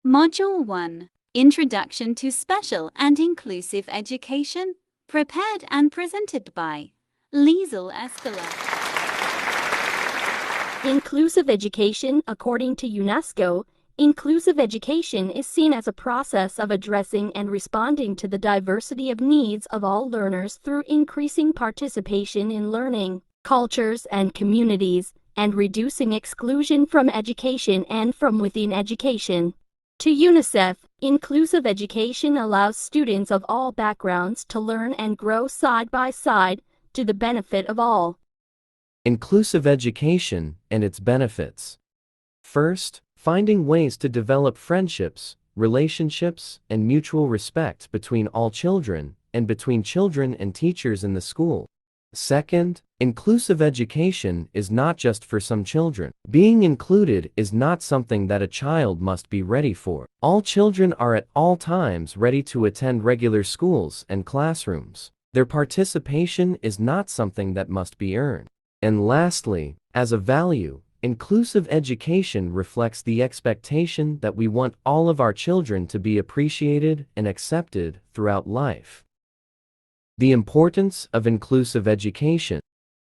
Module 1, Introduction to Special and Inclusive Education, prepared and presented by Liesl Escala. Inclusive education. According to UNESCO, inclusive education is seen as a process of addressing and responding to the diversity of needs of all learners through increasing participation in learning, cultures, and communities, and reducing exclusion from education and from within education. To UNICEF, inclusive education allows students of all backgrounds to learn and grow side by side to the benefit of all. Inclusive education and its benefits. First, finding ways to develop friendships, relationships, and mutual respect between all children and between children and teachers in the school. Second, inclusive education is not just for some children. Being included is not something that a child must be ready for. All children are at all times ready to attend regular schools and classrooms. Their participation is not something that must be earned. And lastly, as a value, inclusive education reflects the expectation that we want all of our children to be appreciated and accepted throughout life. The importance of inclusive education.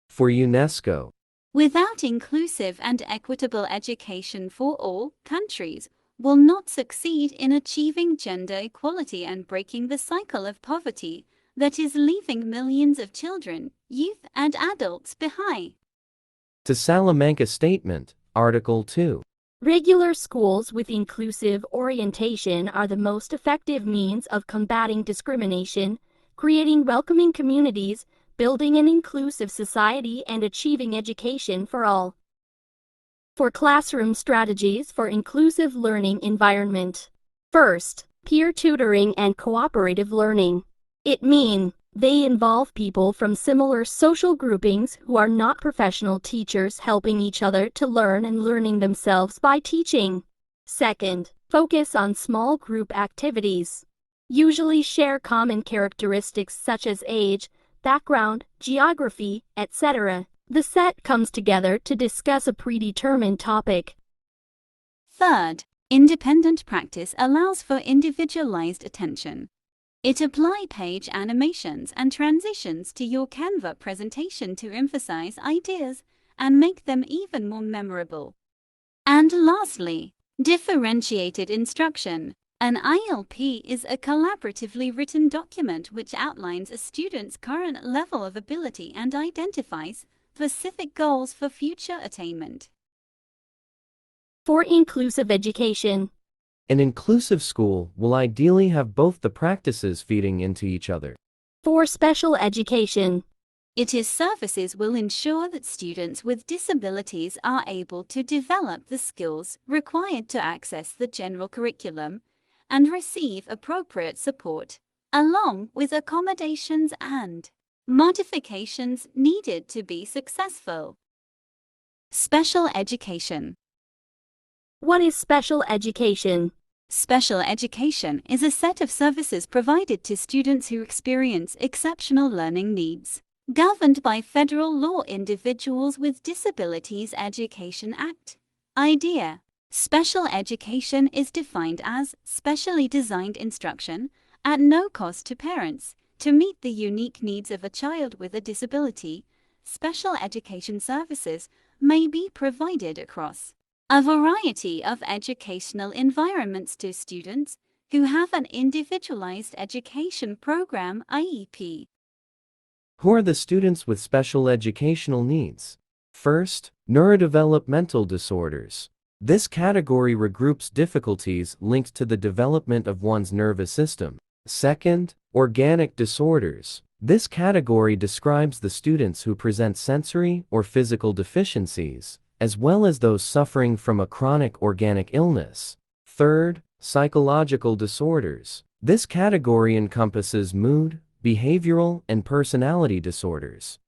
For UNESCO, without inclusive and equitable education for all, countries will not succeed in achieving gender equality and breaking the cycle of poverty that is leaving millions of children, youth, and adults behind. To Salamanca Statement, Article 2. Regular schools with inclusive orientation are the most effective means of combating discrimination, creating welcoming communities, building an inclusive society, and achieving education for all. For classroom strategies for inclusive learning environment. First, peer tutoring and cooperative learning. They involve people from similar social groupings who are not professional teachers helping each other to learn and learning themselves by teaching. Second, focus on small group activities. Usually share common characteristics such as age, background, geography, etc. The set comes together to discuss a predetermined topic. Third, independent practice allows for individualized attention. It applies page animations and transitions to your Canva presentation to emphasize ideas and make them even more memorable. And lastly, differentiated instruction. An ILP is a collaboratively written document which outlines a student's current level of ability and identifies specific goals for future attainment. For inclusive education. An inclusive school will ideally have both the practices feeding into each other. For special education. Its services will ensure that students with disabilities are able to develop the skills required to access the general curriculum and receive appropriate support, along with accommodations and modifications needed to be successful. Special education. What is special education? Special education is a set of services provided to students who experience exceptional learning needs. Governed by federal law, Individuals with Disabilities Education Act. IDEA. Special education is defined as specially designed instruction at no cost to parents to meet the unique needs of a child with a disability. Special education services may be provided across a variety of educational environments to students who have an individualized education program (IEP). Who are the students with special educational needs? First, neurodevelopmental disorders. This category regroups difficulties linked to the development of one's nervous system. Second, organic disorders. This category describes the students who present sensory or physical deficiencies, as well as those suffering from a chronic organic illness. Third, psychological disorders. This category encompasses mood, behavioral, and personality disorders.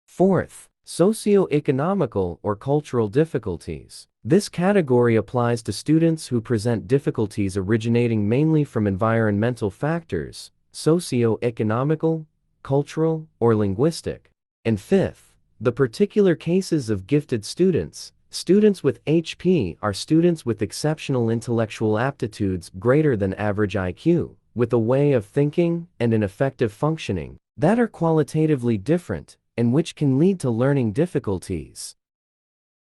Fourth, socio-economical or cultural difficulties. This category applies to students who present difficulties originating mainly from environmental factors, socio-economical, cultural, or linguistic. And fifth, the particular cases of gifted students, Students with HP are students with exceptional intellectual aptitudes greater than average IQ, with a way of thinking and an effective functioning that are qualitatively different and which can lead to learning difficulties.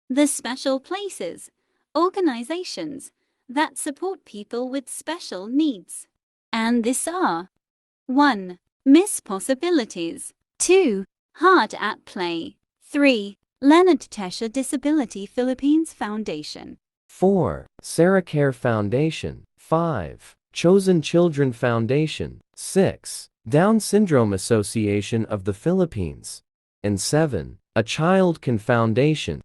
The special places, organizations that support people with special needs. And these are 1. Miss Possibilities. 2. Hard at Play. 3. Leonard Tesher Disability Philippines Foundation. 4. Sarah Care Foundation. 5. Chosen Children Foundation. 6. Down Syndrome Association of the Philippines. And 7. A Child Can Foundation.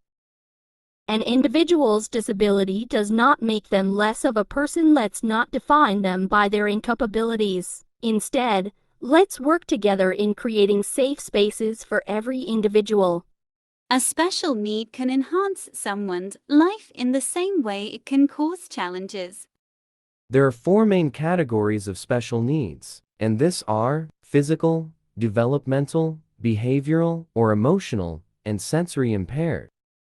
An individual's disability does not make them less of a person. Let's not define them by their incapabilities. Instead, let's work together in creating safe spaces for every individual. A special need can enhance someone's life in the same way it can cause challenges. There are 4 main categories of special needs, and these are physical, developmental, behavioral or emotional, and sensory impaired.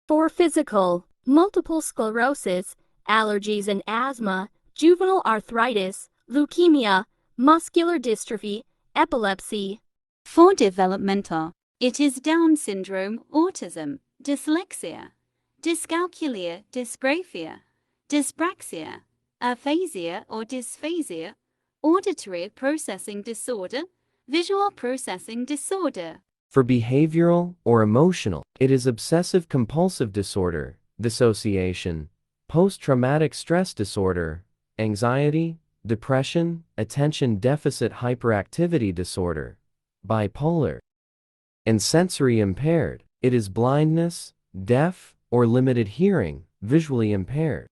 For physical, multiple sclerosis, allergies and asthma, juvenile arthritis, leukemia, muscular dystrophy, epilepsy. For developmental, it is Down syndrome, autism, dyslexia, dyscalculia, dysgraphia, dyspraxia, aphasia or dysphasia, auditory processing disorder, visual processing disorder. For behavioral or emotional, it is obsessive compulsive disorder, dissociation, post-traumatic stress disorder, anxiety, depression, attention deficit hyperactivity disorder, bipolar. And sensory impaired, it is blindness, deaf, or limited hearing, visually impaired.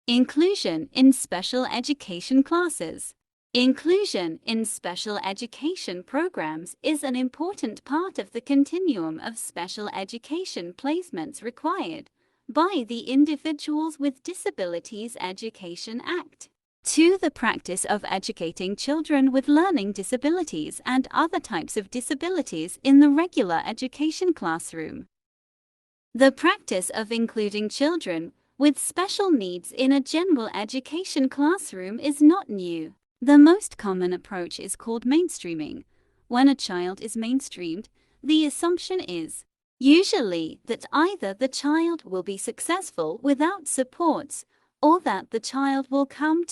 Inclusion in special education classes. Inclusion in special education programs is an important part of the continuum of special education placements required by the Individuals with Disabilities Education Act. 2. The practice of educating children with learning disabilities and other types of disabilities in the regular education classroom. The practice of including children with special needs in a general education classroom is not new. The most common approach is called mainstreaming. When a child is mainstreamed, the assumption is usually that either the child will be successful without supports or that the child will come